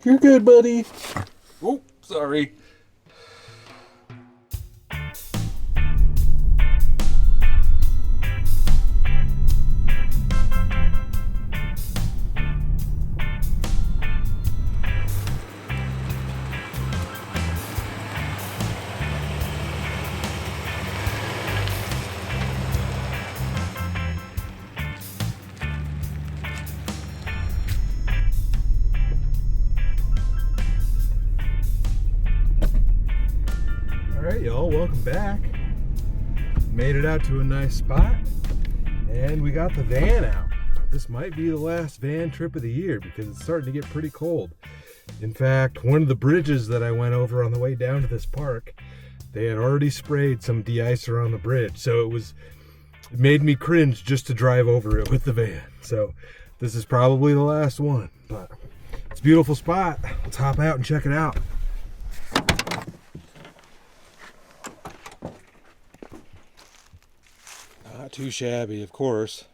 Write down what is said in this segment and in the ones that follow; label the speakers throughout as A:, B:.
A: You're good, buddy. Oh, sorry. Alright, y'all, welcome back. Made it out to a nice spot, and we got the van out. This might be the last van trip of the year because it's starting to get pretty cold. In fact, one of the bridges that I went over on the way down to this park, they had already sprayed some de-icer on the bridge, so it made me cringe just to drive over it with the van. So this is probably the last one, but it's a beautiful spot. Let's hop out and check it out. Not too shabby, of course.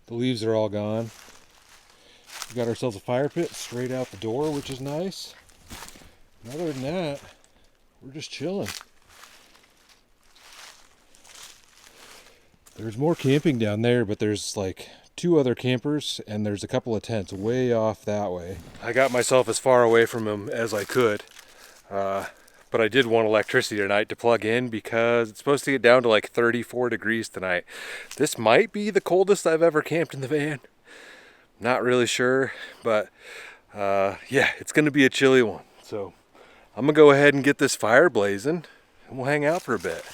A: The leaves are all gone. We got ourselves a fire pit straight out the door, which is nice. And other than that, we're just chilling. There's more camping down there, but there's like 2 other campers, and there's a couple of tents way off that way. I got myself as far away from them as I could. But I did want electricity tonight to plug in because it's supposed to get down to like 34 degrees tonight. This might be the coldest I've ever camped in the van. Not really sure, but yeah, it's gonna be a chilly one. So I'm gonna go ahead and get this fire blazing and we'll hang out for a bit.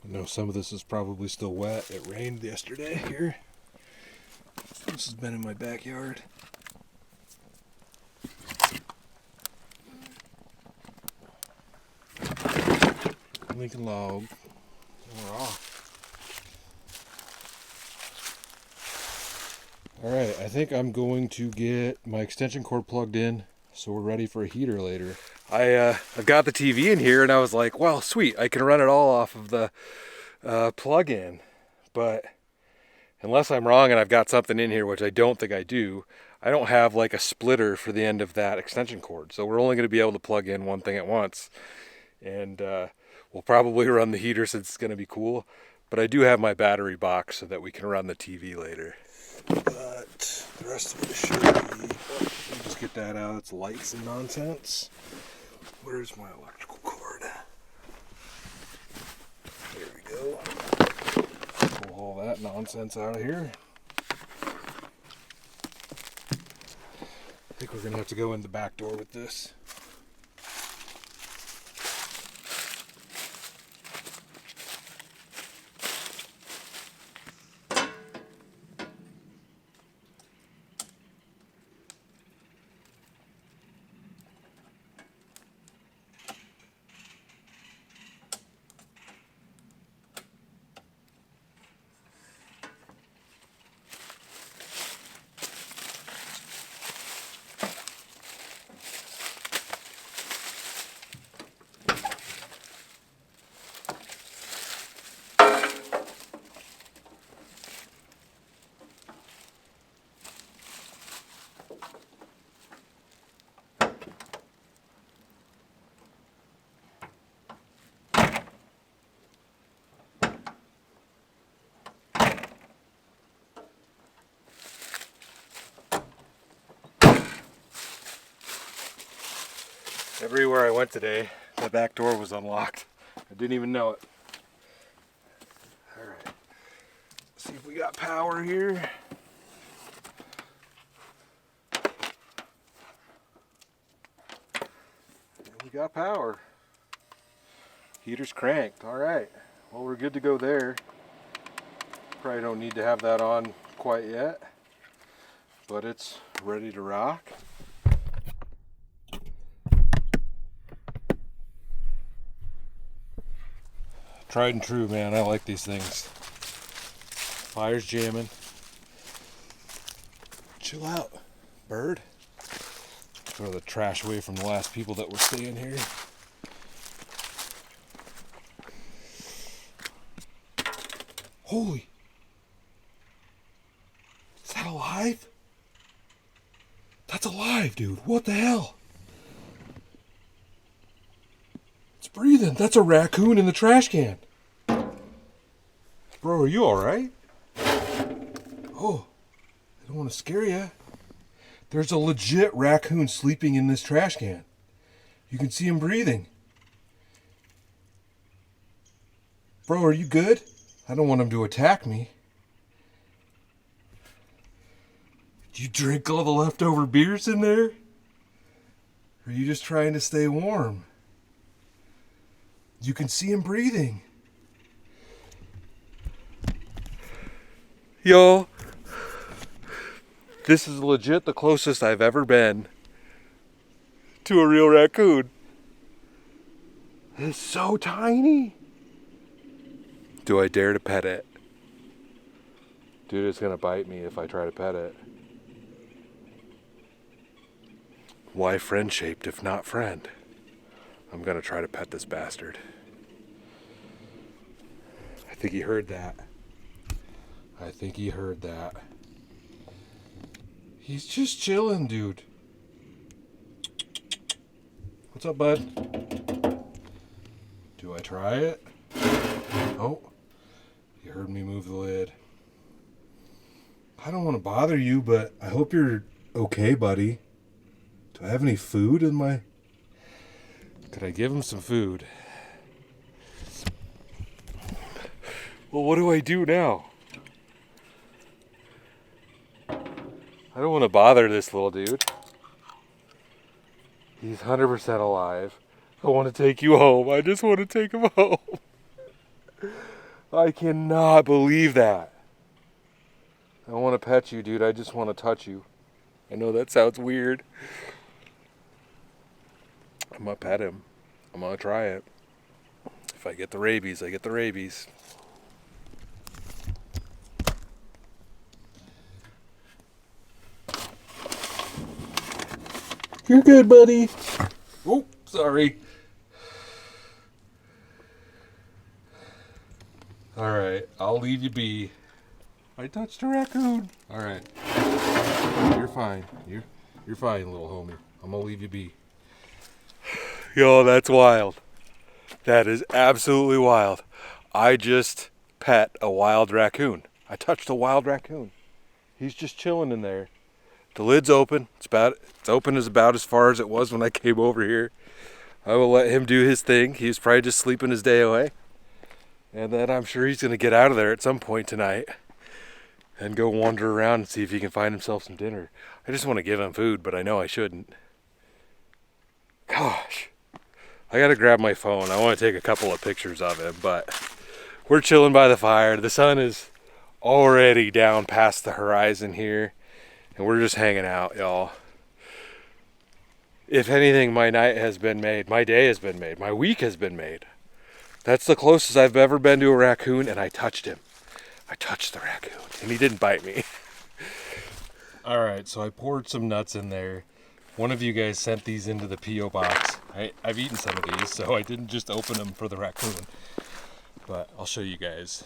A: I know some of this is probably still wet. It rained yesterday here. This has been in my backyard. Lincoln log. And we're off. Alright, I think I'm going to get my extension cord plugged in so we're ready for a heater later. I've got the TV in here and I was like, well, sweet, I can run it all off of the plug-in. But unless I'm wrong and I've got something in here, which I don't think I do, I don't have like a splitter for the end of that extension cord. So we're only going to be able to plug in one thing at once. And we'll probably run the heater since it's going to be cool. But I do have my battery box so that we can run the TV later. But the rest of it should be, let me just get that out. It's lights and nonsense. Where's my electrical cord? There we go. Pull all that nonsense out of here. I think we're gonna have to go in the back door with this. Everywhere I went today, the back door was unlocked. I didn't even know it. All right. See if we got power here. We got power. Heater's cranked. All right. Well, we're good to go there. Probably don't need to have that on quite yet, but it's ready to rock. Tried and true, man. I like these things. Fire's jamming. Chill out, bird. Throw the trash away from the last people that were staying here. Holy! Is that alive? That's alive, dude. What the hell? It's breathing. That's a raccoon in the trash can. Bro, are you alright? Oh, I don't want to scare you. There's a legit raccoon sleeping in this trash can. You can see him breathing. Bro, are you good? I don't want him to attack me. Did you drink all the leftover beers in there? Or are you just trying to stay warm? You can see him breathing. Yo, this is legit the closest I've ever been to a real raccoon. It's so tiny. Do I dare to pet it? Dude, it's gonna bite me if I try to pet it. Why friend-shaped if not friend? I'm gonna try to pet this bastard. I think he heard that. I think he heard that. He's just chilling, dude. What's up, bud? Do I try it? Oh, you heard me move the lid. I don't want to bother you, but I hope you're okay, buddy. Do I have any food in my... Could I give him some food? Well, what do I do now? I don't want to bother this little dude. He's 100% alive. I want to take you home. I just want to take him home. I cannot believe that. I want to pet you, dude. I just want to touch you. I know that sounds weird. I'm going to pet him. I'm going to try it. If I get the rabies, I get the rabies. You're good, buddy. Oh, sorry. All right, I'll leave you be. I touched a raccoon. All right, you're fine. You're fine, little homie. I'm gonna leave you be. Yo, that's wild. That is absolutely wild. I just pet a wild raccoon. I touched a wild raccoon. He's just chilling in there. The lid's open. It's open as about as far as it was when I came over here. I will let him do his thing. He was probably just sleeping his day away. And then I'm sure he's going to get out of there at some point tonight and go wander around and see if he can find himself some dinner. I just want to give him food, but I know I shouldn't. Gosh. I got to grab my phone. I want to take a couple of pictures of him, but we're chilling by the fire. The sun is already down past the horizon here. And we're just hanging out, y'all. If anything, my night has been made. My day has been made. My week has been made. That's the closest I've ever been to a raccoon, and I touched him. I touched the raccoon, and he didn't bite me. All right, so I poured some nuts in there. One of you guys sent these into the P.O. box. I've eaten some of these, so I didn't just open them for the raccoon. But I'll show you guys.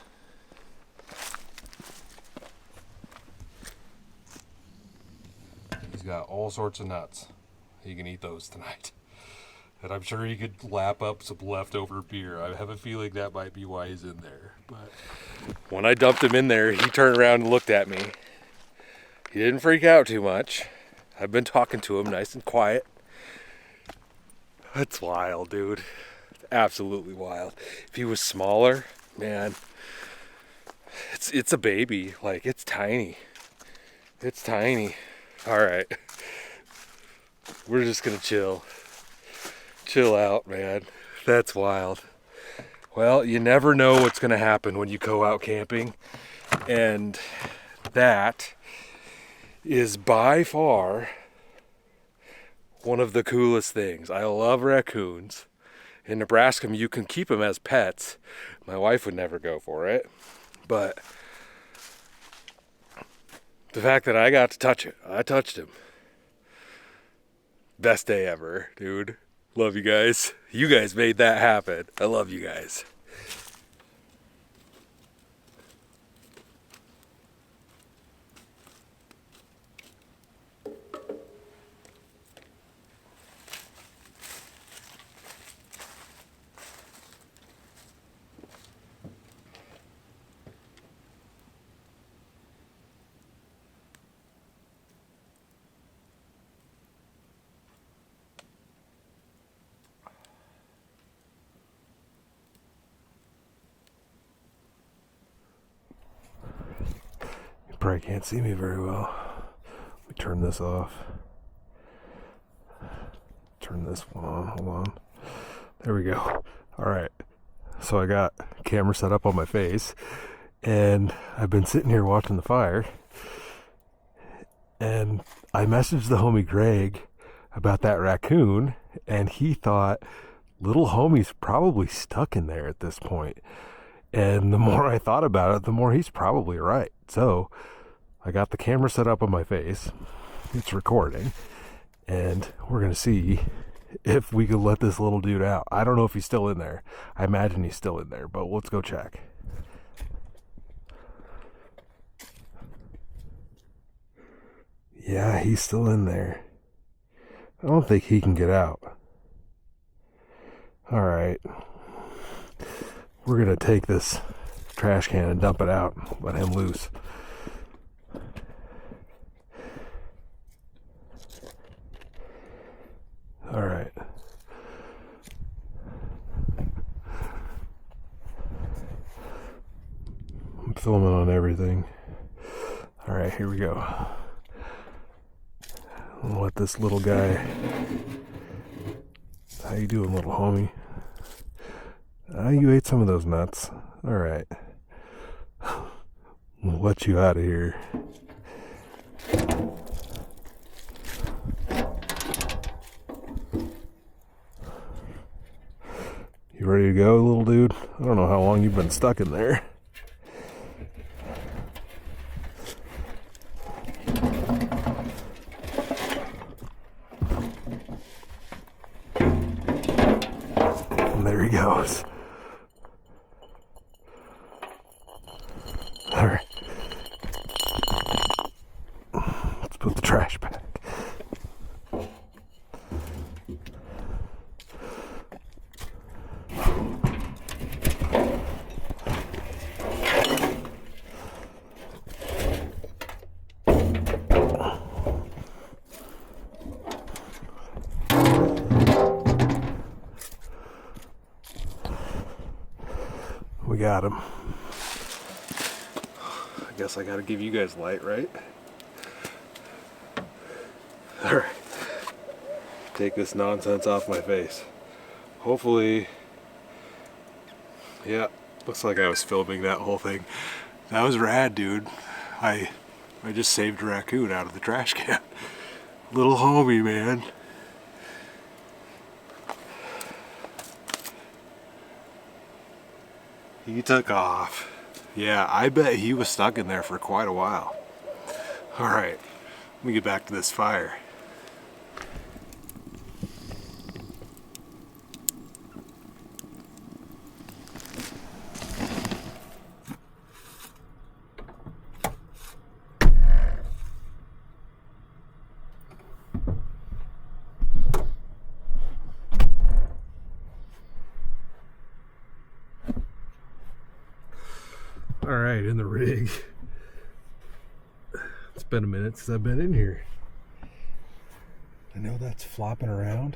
A: He's got all sorts of nuts. He can eat those tonight. And I'm sure he could lap up some leftover beer. I have a feeling that might be why he's in there. But when I dumped him in there, he turned around and looked at me. He didn't freak out too much. I've been talking to him nice and quiet. That's wild, dude. Absolutely wild. If he was smaller, man, it's a baby. Like, it's tiny. It's tiny. All right. We're just gonna chill out, man. That's wild. Well, you never know what's gonna happen when you go out camping, and that is by far one of the coolest things. I love raccoons. In Nebraska, you can keep them as pets. My wife would never go for it, but the fact that I got to touch it, I touched him. Best day ever, dude. Love you guys. You guys made that happen. I love you guys. Probably can't see me very well. Let me turn this off. Turn this one on. Hold on. There we go. All right. So I got camera set up on my face, and I've been sitting here watching the fire. And I messaged the homie Greg about that raccoon, and he thought little homie's probably stuck in there at this point. And the more I thought about it, the more he's probably right. So I got the camera set up on my face. It's recording. And we're going to see if we can let this little dude out. I don't know if he's still in there. I imagine he's still in there, but let's go check. Yeah, he's still in there. I don't think he can get out. All right. We're going to take this trash can and dump it out. Let him loose. All right. I'm filming on everything. All right, here we go. I'll let this little guy. How you doing, little homie? You ate some of those nuts. All right. We'll let you out of here. You ready to go, little dude? I don't know how long you've been stuck in there. And there he goes. All right. Let's put the trash back. We got him. I guess I gotta give you guys light, right? Alright. Take this nonsense off my face. Hopefully, yeah, looks like I was filming that whole thing. That was rad, dude. I just saved a raccoon out of the trash can. Little homie, man. He took off. Yeah, I bet he was stuck in there for quite a while. Alright, let me get back to this fire. Alright, in the rig. It's been a minute since I've been in here. I know that's flopping around.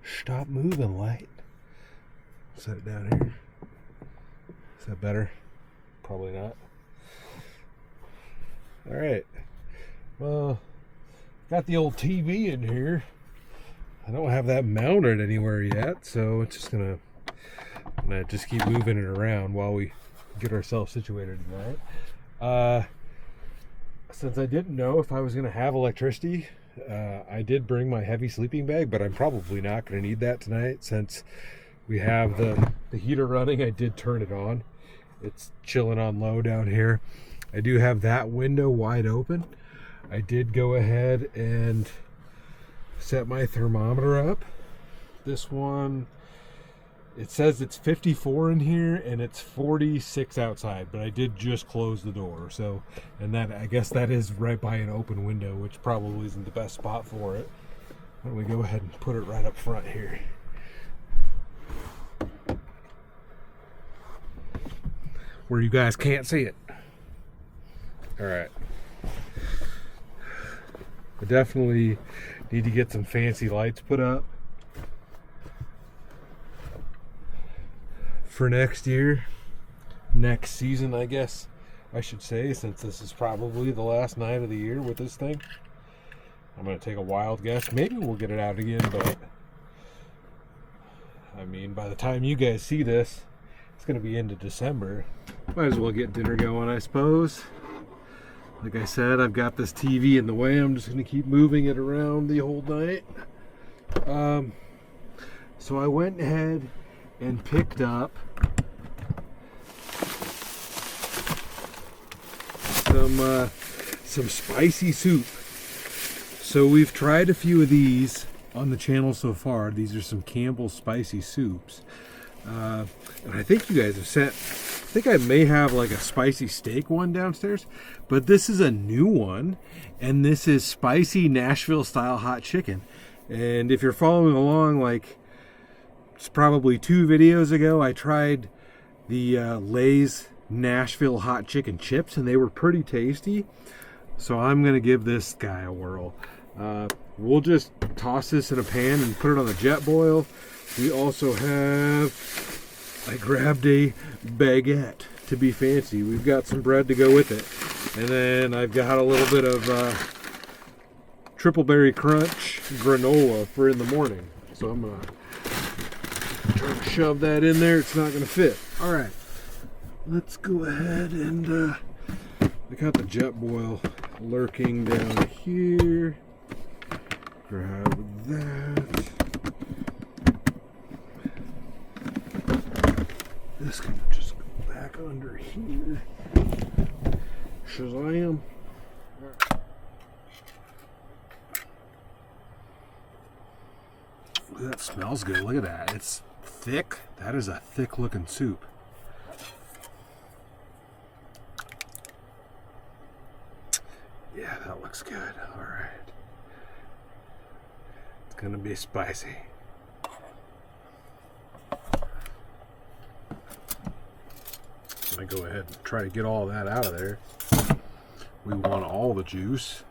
A: Stop moving, light. Set it down here. Is that better? Probably not. Alright. Well, got the old TV in here. I don't have that mounted anywhere yet, so it's just I'm gonna just keep moving it around while we get ourselves situated tonight. Since I didn't know if I was gonna have electricity, I did bring my heavy sleeping bag, but I'm probably not gonna need that tonight since we have the heater running. I did turn it on. It's chilling on low down here. I do have that window wide open. I did go ahead and set my thermometer up. This one, it says it's 54 in here and it's 46 outside, but I did just close the door. So, and that, I guess that is right by an open window, which probably isn't the best spot for it. Why don't we go ahead and put it right up front here. Where you guys can't see it. All right. I definitely need to get some fancy lights put up for next year, next season, I guess I should say, since this is probably the last night of the year with this thing. I'm going to take a wild guess. Maybe we'll get it out again, but I mean, by the time you guys see this, it's going to be into December. Might as well get dinner going, I suppose. Like I said, I've got this TV in the way. I'm just going to keep moving it around the whole night. So I went ahead and picked up some spicy soup. So we've tried a few of these on the channel so far. These are some Campbell's spicy soups. And I think you guys have sent, I think I may have like a spicy steak one downstairs, but this is a new one, and this is spicy Nashville style hot chicken. And if you're following along, like it's probably 2 videos ago, I tried the Lay's Nashville hot chicken chips, and they were pretty tasty. So I'm gonna give this guy a whirl. We'll just toss this in a pan and put it on the jet boil. We also have, I grabbed a baguette to be fancy. We've got some bread to go with it. And then I've got a little bit of Triple Berry Crunch granola for in the morning. So I'm going to try to shove that in there. It's not going to fit. All right. Let's go ahead and I got the jet boil lurking down here. Grab that. This can just go back under here. Shazam. That smells good. Look at that. It's thick. That is a thick looking soup. Yeah, that looks good. All right. It's gonna be spicy. I go ahead and try to get all that out of there. We want all the juice.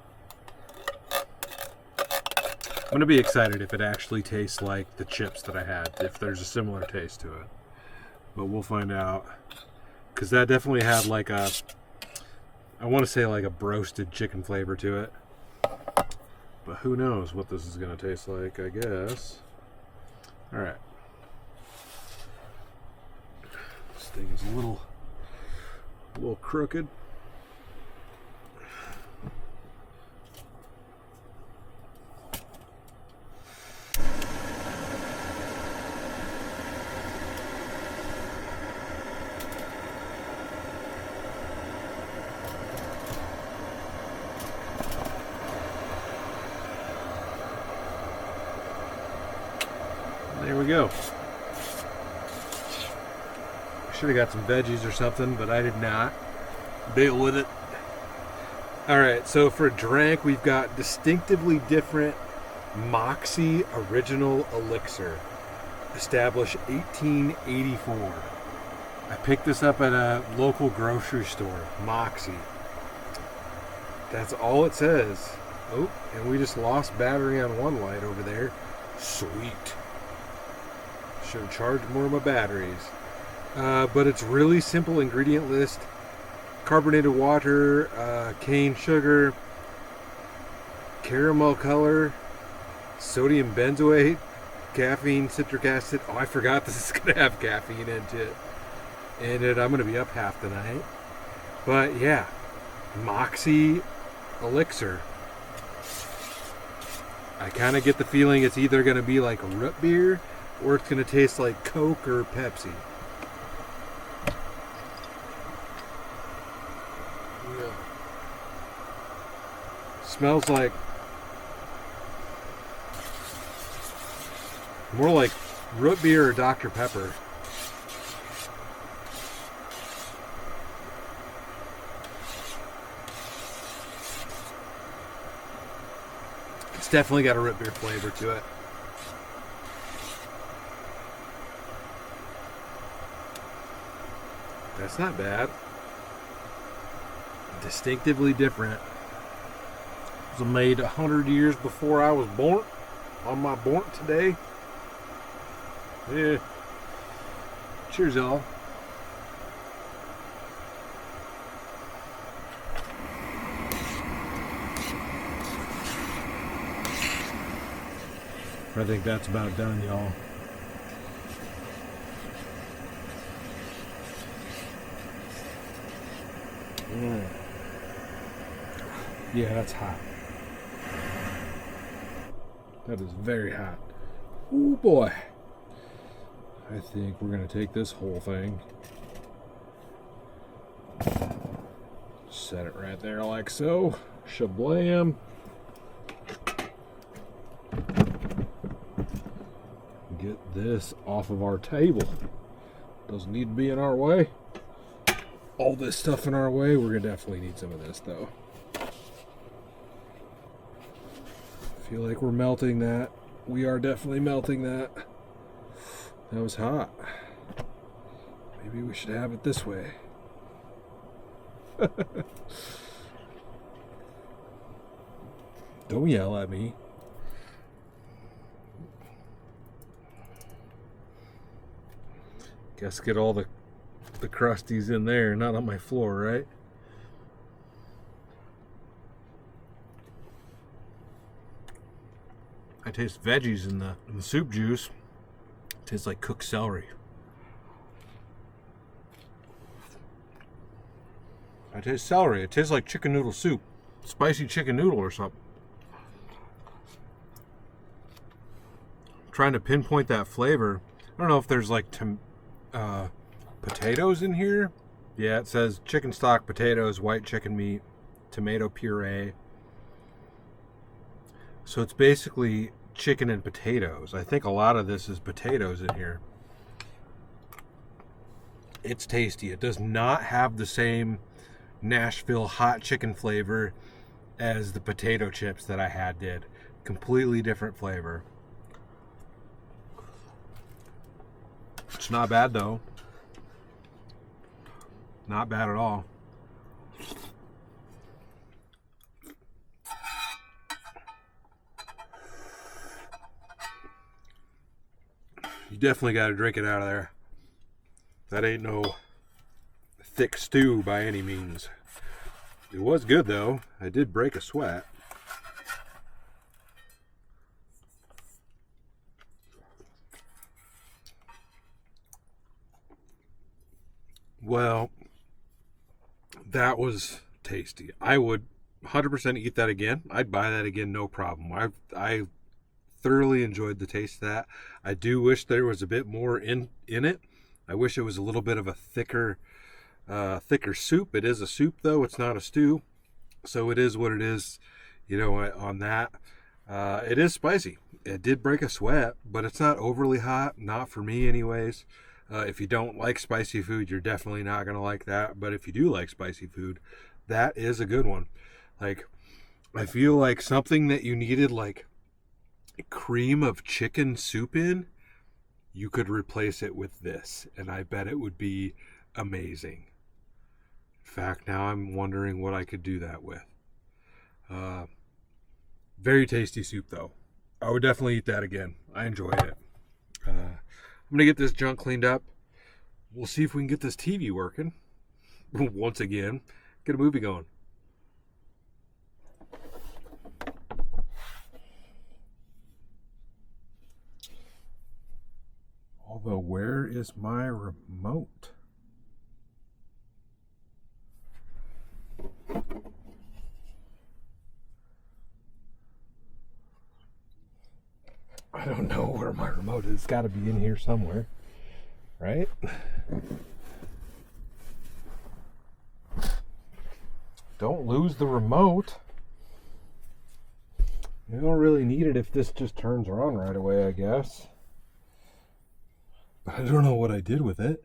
A: I'm going to be excited if it actually tastes like the chips that I had, if there's a similar taste to it. But we'll find out. Because that definitely had like a, I want to say like a broasted chicken flavor to it. But who knows what this is going to taste like, I guess. Alright. This thing is a little crooked. There we go. Should have got some veggies or something, but I did not. Deal with it. Alright, so for drink, we've got distinctively different Moxie Original Elixir. Established 1884. I picked this up at a local grocery store. Moxie. That's all it says. Oh, and we just lost battery on one light over there. Sweet. Should charge more of my batteries. But it's really simple ingredient list. Carbonated water, cane sugar, caramel color, sodium benzoate, caffeine, citric acid. Oh, I forgot this is going to have caffeine into it. And I'm going to be up half the night. But yeah, Moxie Elixir. I kind of get the feeling it's either going to be like a root beer or it's going to taste like Coke or Pepsi. Yeah. Smells like more like root beer or Dr. Pepper. It's definitely got a root beer flavor to it. That's not bad. Distinctively different. It was made 100 years before I was born. On my born today. Yeah. Cheers, y'all. I think that's about done, y'all. Yeah, that's hot. That is very hot. Oh boy. I think we're going to take this whole thing, set it right there like so. Shablam. Get this off of our table. Doesn't need to be in our way. All this stuff in our way. We're going to definitely need some of this though. Feel like we're melting that. We are definitely melting that. That was hot. Maybe we should have it this way. Don't yell at me. Guess get all the crusties in there, not on my floor, right? I taste veggies in the soup juice. It tastes like cooked celery. I taste celery. It tastes like chicken noodle soup. Spicy chicken noodle or something. I'm trying to pinpoint that flavor. I don't know if there's like potatoes in here. Yeah, it says chicken stock, potatoes, white chicken meat, tomato puree. So it's basically chicken and potatoes. I think a lot of this is potatoes in here. It's tasty. It does not have the same Nashville hot chicken flavor as the potato chips that I had did. Completely different flavor. It's not bad though. Not bad at all. You definitely got to drink it out of there. That ain't no thick stew by any means. It was good though. I did break a sweat. Well, that was tasty. I would 100% eat that again. I'd buy that again, no problem. I thoroughly enjoyed the taste of that. I do wish there was a bit more in it. I wish it was a little bit of a thicker soup. It is a soup though. It's not a stew. So it is what it is, you know, on that. It is spicy. It did break a sweat, but it's not overly hot. Not for me anyways. If you don't like spicy food, you're definitely not going to like that. But if you do like spicy food, that is a good one. Like, I feel like something that you needed like cream of chicken soup in, you could replace it with this. And I bet it would be amazing. In fact, now I'm wondering what I could do that with. Very tasty soup though. I would definitely eat that again. I enjoyed it. I'm gonna get this junk cleaned up. We'll see if we can get this TV working once again. Get a movie going. Although, where is my remote? I don't know where my remote is. It's got to be in here somewhere, right? Don't lose the remote. You don't really need it if this just turns on right away, I guess. But I don't know what I did with it.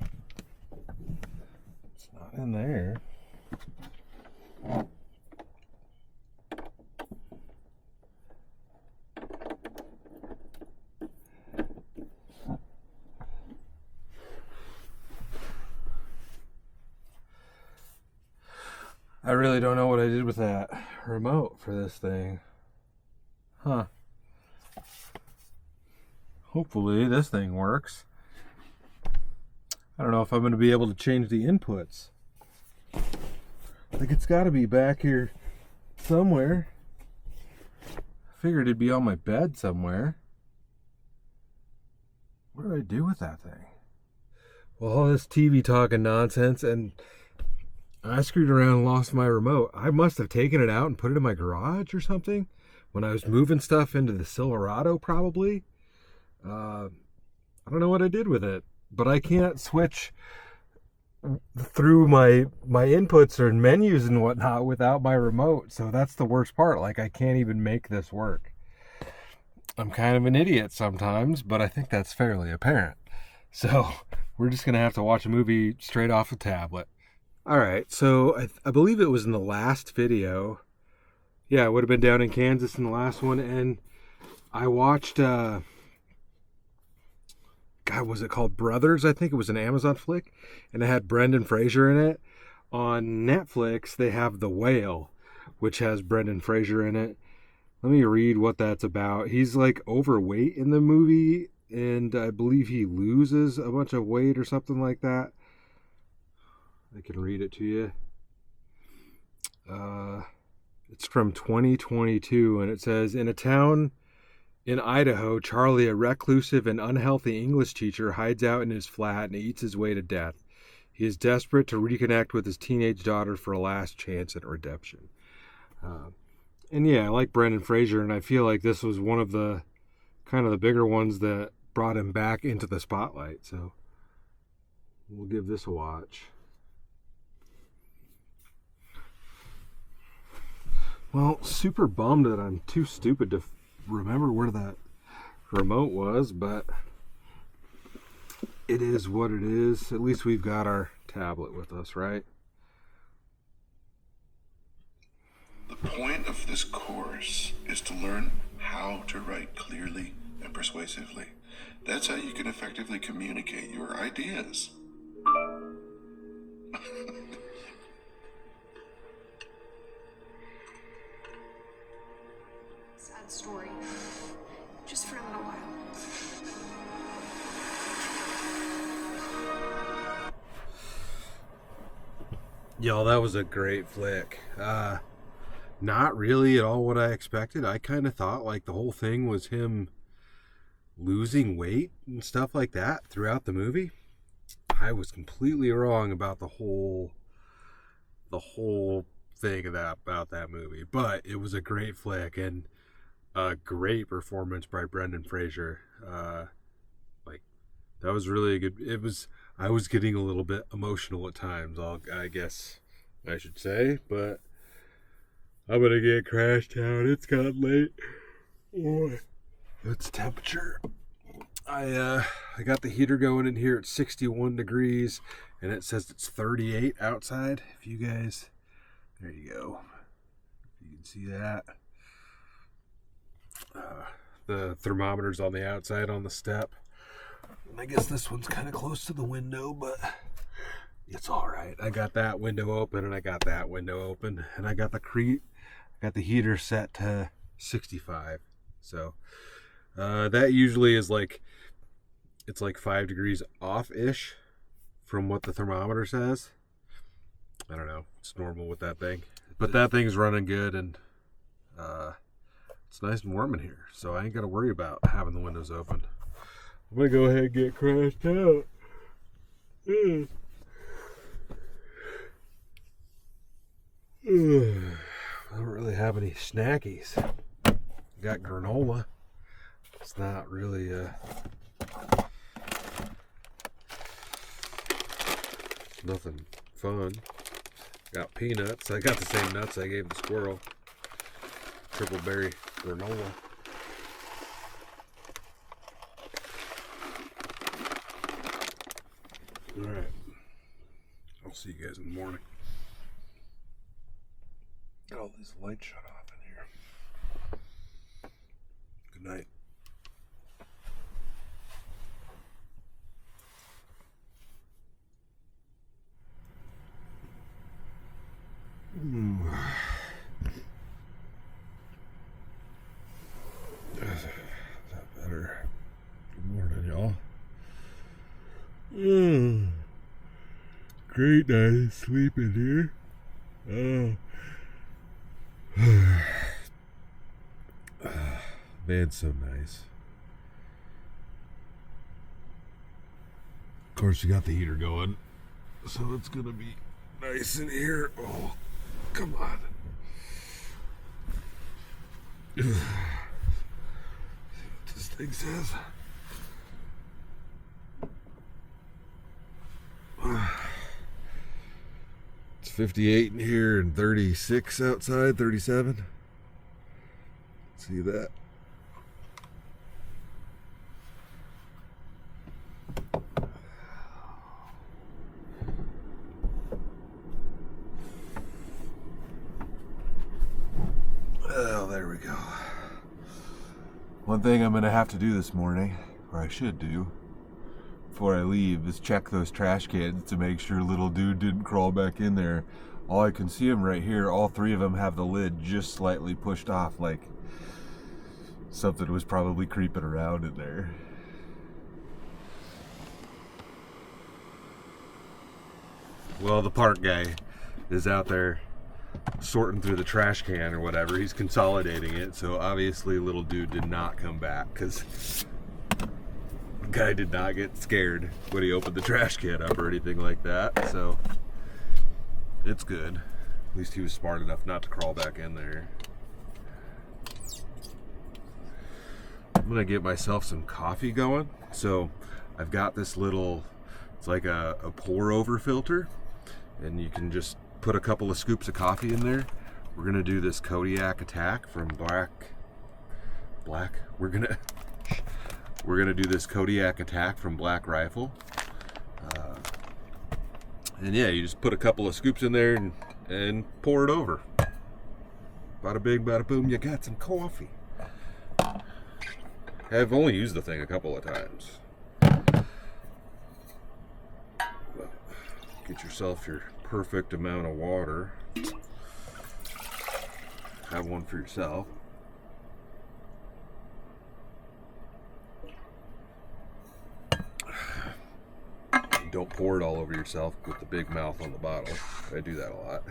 A: It's not in there. I really don't know what I did with that remote for this thing. Huh. Hopefully this thing works. I don't know if I'm going to be able to change the inputs. I think it's got to be back here somewhere. I figured it'd be on my bed somewhere. What did I do with that thing? Well, all this TV talking nonsense, and I screwed around and lost my remote. I must have taken it out and put it in my garage or something when I was moving stuff into the Silverado, probably. I don't know what I did with it, but I can't switch through my inputs or menus and whatnot without my remote. So that's the worst part. Like, I can't even make this work. I'm kind of an idiot sometimes, but I think that's fairly apparent. So we're just going to have to watch a movie straight off a tablet. All right, so I believe it was in the last video. Yeah, it would have been down in Kansas in the last one. And I watched, God, was it called Brothers? I think it was an Amazon flick. And it had Brendan Fraser in it. On Netflix, they have The Whale, which has Brendan Fraser in it. Let me read what that's about. He's like overweight in the movie, and I believe he loses a bunch of weight or something like that. I can read it to you. It's from 2022, and it says, in a town in Idaho, Charlie, a reclusive and unhealthy English teacher, hides out in his flat and eats his way to death. He is desperate to reconnect with his teenage daughter for a last chance at redemption. And yeah, I like Brendan Fraser, and I feel like this was one of the kind of the bigger ones that brought him back into the spotlight. So we'll give this a watch. Well, super bummed that I'm too stupid to remember where that remote was, but it is what it is. At least we've got our tablet with us, right?
B: The point of this course is to learn how to write clearly and persuasively. That's how you can effectively communicate your ideas.
C: Sad story. Just for a little while.
A: Y'all, that was a great flick. Not really at all what I expected. I kind of thought like the whole thing was him losing weight and stuff like that throughout the movie. I was completely wrong about the whole thing about that movie. But it was a great flick and a great performance by Brendan Fraser. Like, that was really a good. I was getting a little bit emotional at times, I guess I should say, but I'm gonna get crashed out. It's gotten late. It's temperature. I got the heater going in here at 61 degrees, and it says it's 38 outside. If you guys, there you go. You can see that. The thermometer's on the outside on the step. I guess this one's kind of close to the window, but it's all right. I got that window open, and I got that window open, and I got the heater set to 65. So that usually is like it's like 5 degrees off-ish from what the thermometer says. I don't know. It's normal with that thing. But that thing's running good, and it's nice and warm in here. So I ain't got to worry about having the windows open. I'm going to go ahead and get crashed out. I don't really have any snackies. Got granola. It's not really nothing fun. Got peanuts. I got the same nuts I gave the squirrel. Triple berry granola. Alright. I'll see you guys in the morning. All these lights shut off in here. Good night. Is that better? Good morning, y'all. Great night of sleep in here. Man, so nice. Of course, you got the heater going, so it's gonna be nice in here. Oh, come on. See what this thing says. It's 58 in here and 36 outside, 37. See that? Oh, there we go. One thing I'm going to have to do this morning, or I should do, before I leave, is check those trash cans to make sure little dude didn't crawl back in there. All I can see them right here. All three of them have the lid just slightly pushed off, like something was probably creeping around in there. Well, the park guy is out there sorting through the trash can or whatever. He's consolidating it, so obviously little dude did not come back, because the guy did not get scared when he opened the trash can up or anything like that, so it's good. At least he was smart enough not to crawl back in there. I'm gonna get myself some coffee going. So I've got this little, it's like a pour over filter, and you can just put a couple of scoops of coffee in there. We're gonna do this Kodiak Attack from We're gonna do this Kodiak Attack from Black Rifle. And yeah, you just put a couple of scoops in there and pour it over. Bada bing, bada boom, you got some coffee. I've only used the thing a couple of times. Get yourself your perfect amount of water. Have one for yourself. Don't pour it all over yourself with the big mouth on the bottle. I do that a lot.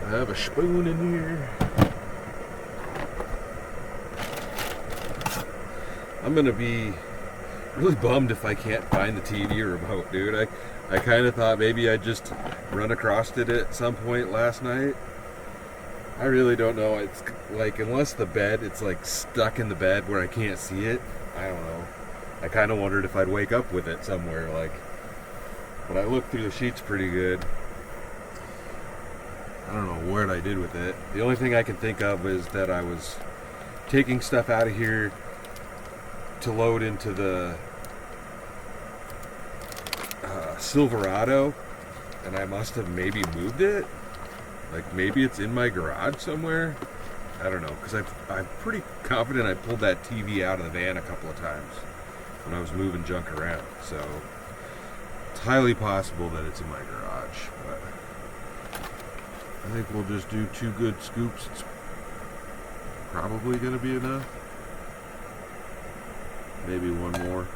A: I have a spoon in here. I'm gonna be really bummed if I can't find the TV remote, dude. I kind of thought maybe I'd just run across it at some point last night. I really don't know. It's like, unless the bed, it's like stuck in the bed where I can't see it. I don't know. I kind of wondered if I'd wake up with it somewhere, like, but I looked through the sheets pretty good. I don't know what I did with it. The only thing I can think of is that I was taking stuff out of here to load into the Silverado, and I must have maybe moved it. Like, maybe it's in my garage somewhere. I don't know, because I'm pretty confident I pulled that TV out of the van a couple of times. when I was moving junk around. So it's highly possible that it's in my garage, but I think we'll just do 2 good scoops. It's probably going to be enough. Maybe 1 more.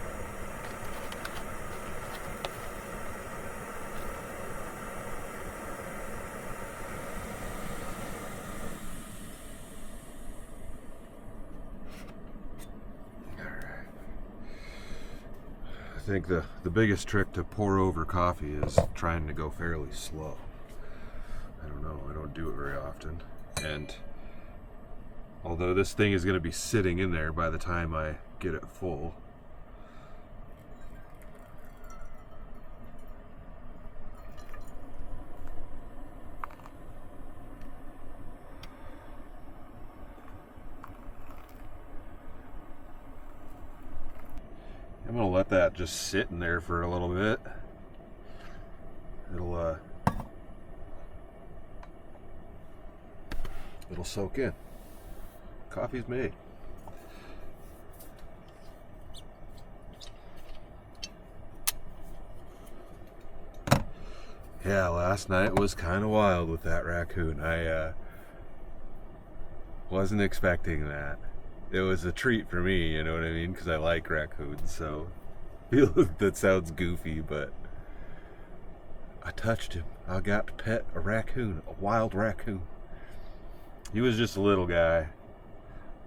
A: I think the biggest trick to pour over coffee is trying to go fairly slow. I don't know, I don't do it very often. And although this thing is going to be sitting in there by the time I get it full, I'm going to let that just sit in there for a little bit. It'll soak in. Coffee's made. Yeah, last night was kind of wild with that raccoon. I wasn't expecting that. It was a treat for me, you know what I mean? Because I like raccoons, so that sounds goofy, but I touched him. I got to pet a raccoon, a wild raccoon. He was just a little guy,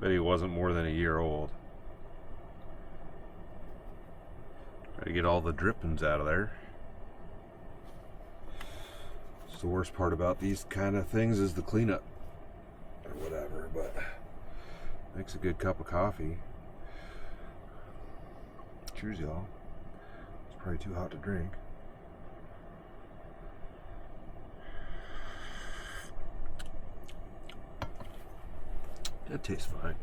A: but he wasn't more than a year old. Try to get all the drippings out of there. It's the worst part about these kind of things is the cleanup or whatever, but makes a good cup of coffee. Cheers, y'all. It's probably too hot to drink. That tastes fine.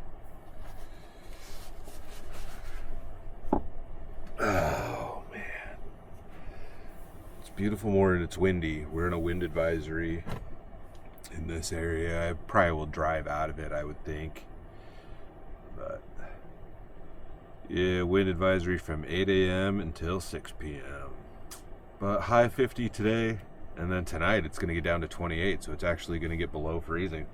A: Oh, man. It's a beautiful morning. It's windy. We're in a wind advisory in this area. I probably will drive out of it, I would think. But yeah, wind advisory from 8 a.m. until 6 p.m. But high 50 today, and then tonight it's going to get down to 28, so it's actually going to get below freezing.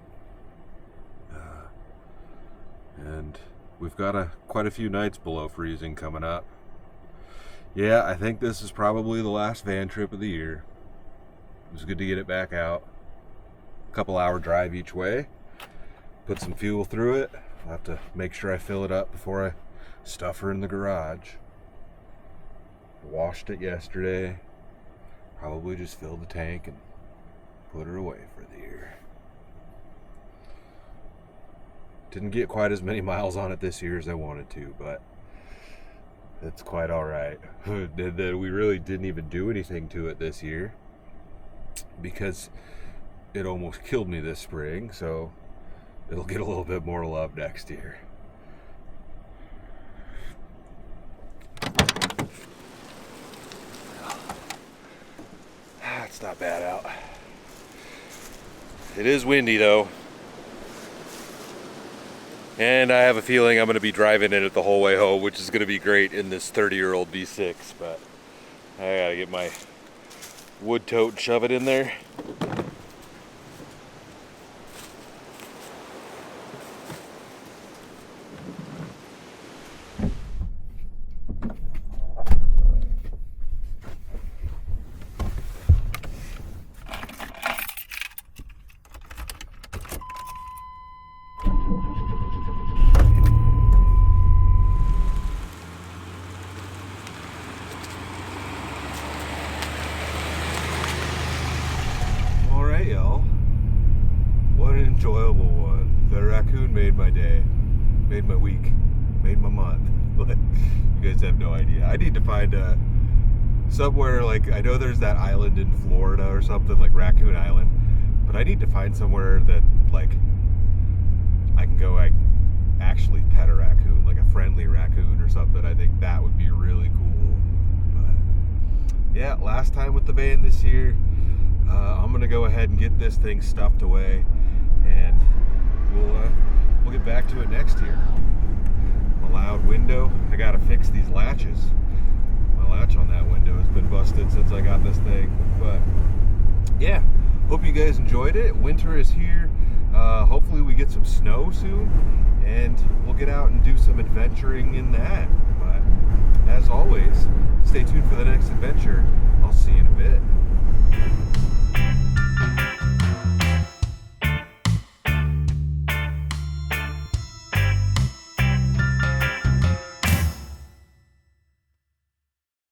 A: And we've got quite a few nights below freezing coming up. Yeah, I think this is probably the last van trip of the year. It was good to get it back out. A couple hour drive each way. Put some fuel through it. I'll have to make sure I fill it up before I stuff her in the garage. Washed it yesterday. Probably just fill the tank and put her away for the year. Didn't get quite as many miles on it this year as I wanted to, but it's quite all right. We really didn't even do anything to it this year because it almost killed me this spring, so it'll get a little bit more love next year. It's not bad out. It is windy though. And I have a feeling I'm going to be driving in it the whole way home, which is going to be great in this 30-year-old V6, but I got to get my wood tote and shove it in there. Y'all, what an enjoyable one. The raccoon made my day, made my week, made my month. You guys have no idea. I need to find somewhere, like, I know there's that island in Florida or something, like Raccoon Island, but I need to find somewhere that, like, I can go, like, actually pet a raccoon, like a friendly raccoon or something. I think that would be really cool. But yeah, last time with the van this year. I'm gonna go ahead and get this thing stuffed away, and we'll get back to it next year. Well, loud window. I gotta fix these latches. My latch on that window has been busted since I got this thing. But yeah, hope you guys enjoyed it. Winter is here. Hopefully we get some snow soon, and we'll get out and do some adventuring in that. But as always, stay tuned for the next adventure. I'll see you in a bit.